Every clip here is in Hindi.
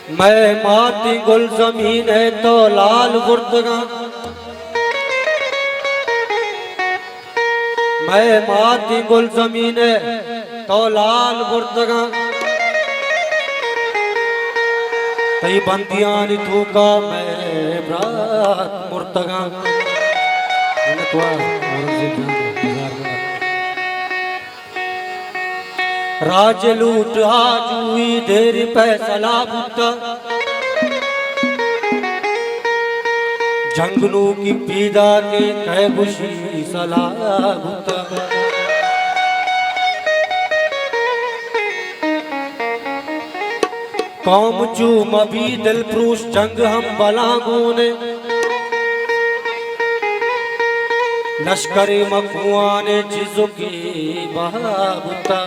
मैं माटी गुल जमीन है तो लाल बुर्दगा, मैं माटी गुल जमीन है तो लाल बुर्दगा, तई बंदियान थूका मैं ब्रात मुर्तगा। राज लूट आज हुई देर पैसला बुता, जंगलू की पीदा के कह खुशी सलाह बुता। कौम चू मबी दिल प्रूश जंग हम बलागूने, लश्करी मखुआने चीजों की बहाबुता।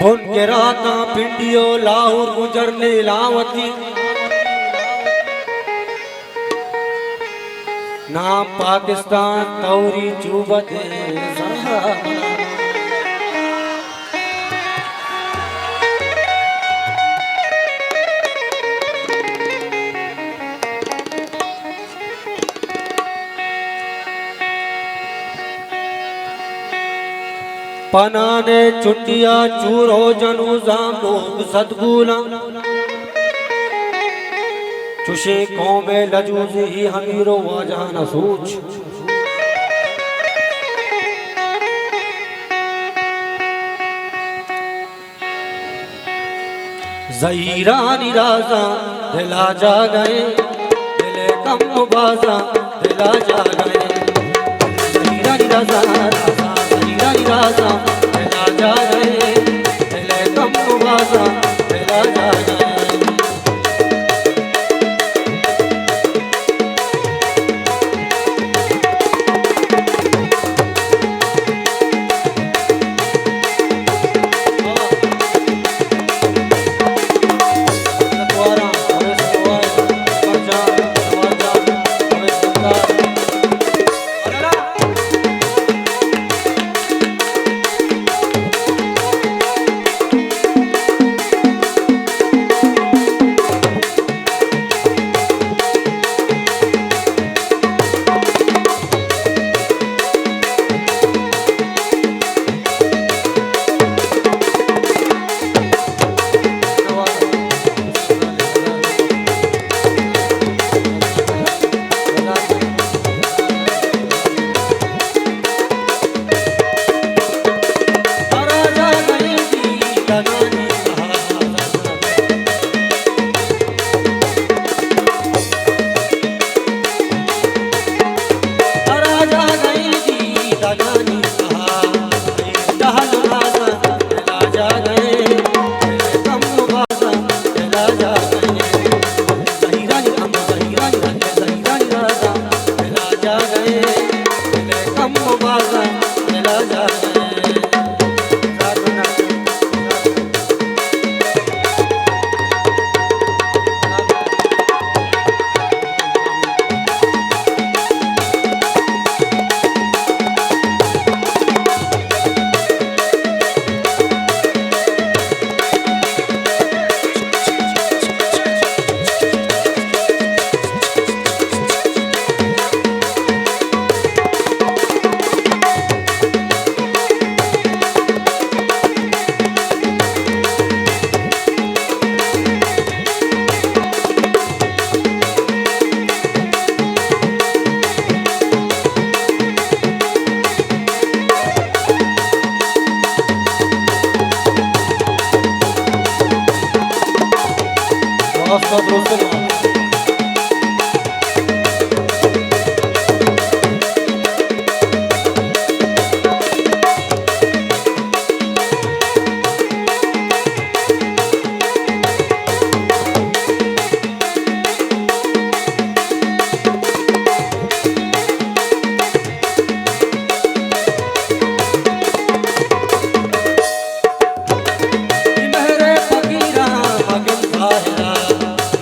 बुन के राता पिंडियो लाहौर गुजर लीलावती, नाम पाकिस्तान तौरी चूबते पनाने चुटिया चूरो जनू जाम लोग सदगुला, चुशे कौमे लजूज ही हमीरो वाजा न सोच। ज़हीरा निराजा दिला जा गए, दिले कम बाजा दिला जा गए। ज़हीरा निराजा ज़हीरा निराजा दिला जा गए, दिले कम बाजा दिला जा गए।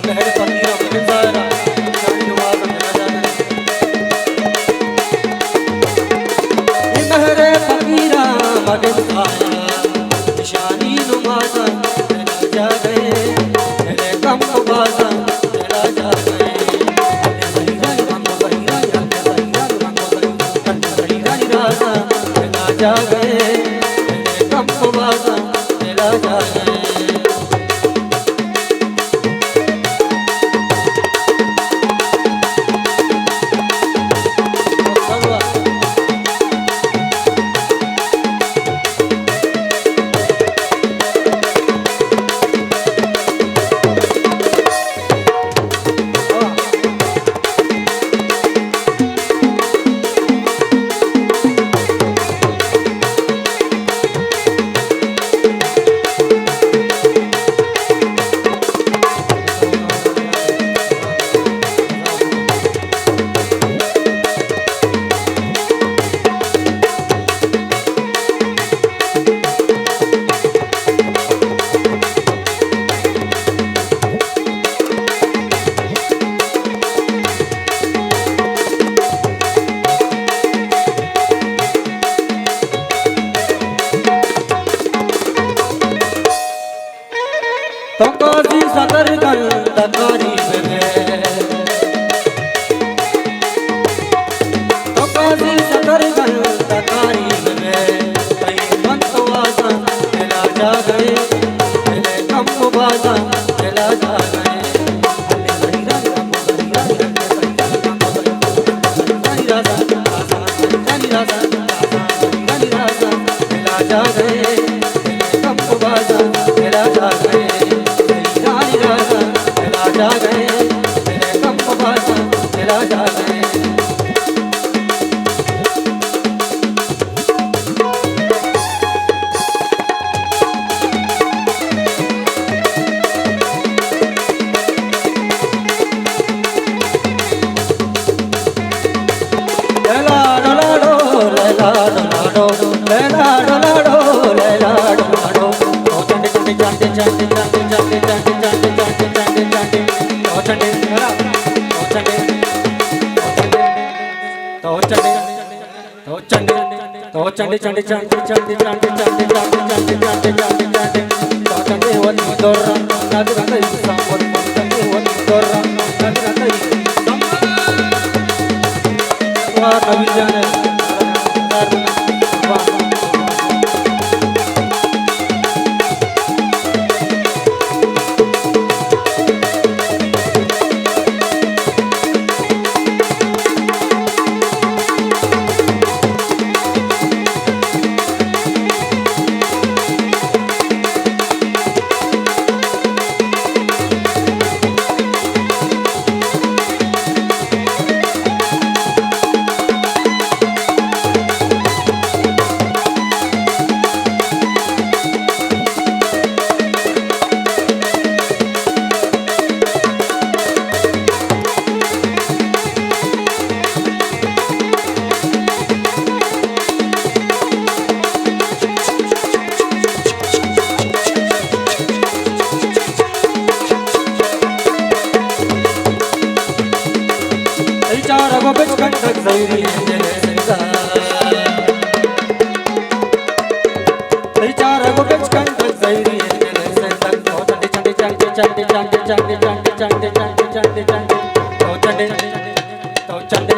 मेहर मगन आया निशानी नुमाजा दिला जा गए दिले कम बाजा दिला जा गए जा गए कम बाजा दिला जा गए तो काजी सदर गल तकारी में तो काजी सदर गल तकारी में कई मंतवाजा दिला जा गए दिले कम बाजा दिला जा गए दिला जा गए कम बाजा दिला जा गए जा गए कम बाजा दिला जा गए लैला डोलाडो लैला डोलाडो लैला डोलाडो लैला डोलाडो चंडे चंडे चंडे चंडे चंडे चंडे चंडे चंडे तो चंडे चंडे चंडे चंडे चंडे चंडे चंडे चंडे चंडे चंडे तो चंडे वन दोरा नद नद संवर चंडे वन दोरा नद नद वाह कवि जाने चारा बच कंटक सैरी चारा बच कंटक सैरी चंडे चंडे चंडे चंडे चंडे चंडे चंडे चंडे चंडे चंडे तो चंडे तो चंडे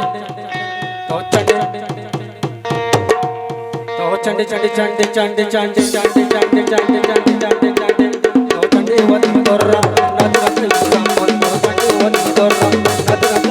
तो चंडे तो चंडे चंडे चंडे चंडे चंडे चंडे चंडे चंडे चंडे चंडे चंडे तो चंडे वन दोरा नद नद संबोल तो चंडे वन दोरा नद नद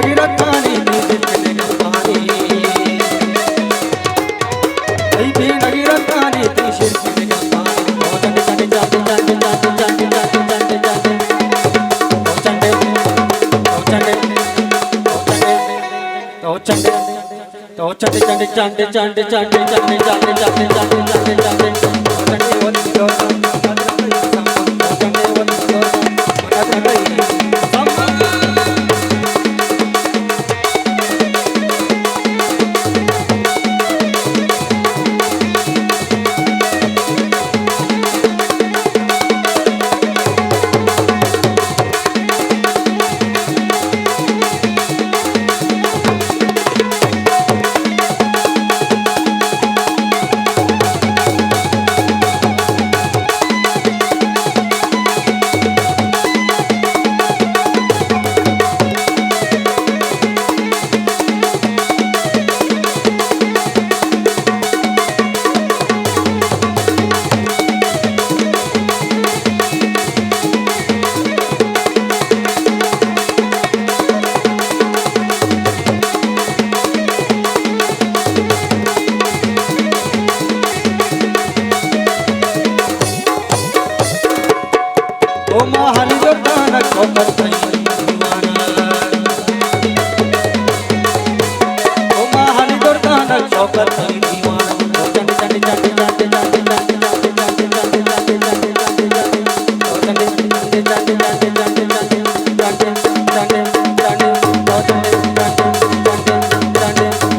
लगी रखानी तिरकने गंगानी आई भी लगी रखानी तिरकने गंगानी ओ चंडे चंडे चंडे चंडे चंडे चंडे चंडे चंडे ओ चंडे तो चंडे चंडे चंडे चंडे चंडे चंडे चंडे चंडे चंडे चंडे चंडे ओ चंडे वो ओ महाली जोताना खोकर दीवाना ओ महाली जोताना खोकर दीवाना ओ चंडे चंडे चंडे चंडे चंडे चंडे चंडे चंडे चंडे चंडे चंडे ओ चंडे चंडे चंडे चंडे चंडे चंडे चंडे चंडे ओ चंडे चंडे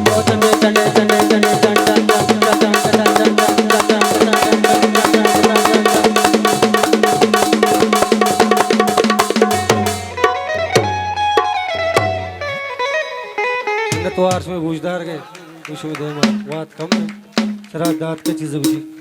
ओ चंडे चंडे चंडे चंडे तो आर्स में गुजदार गए विश्वविद्यालय में बात कम है सरा दात के चीज़ बुझी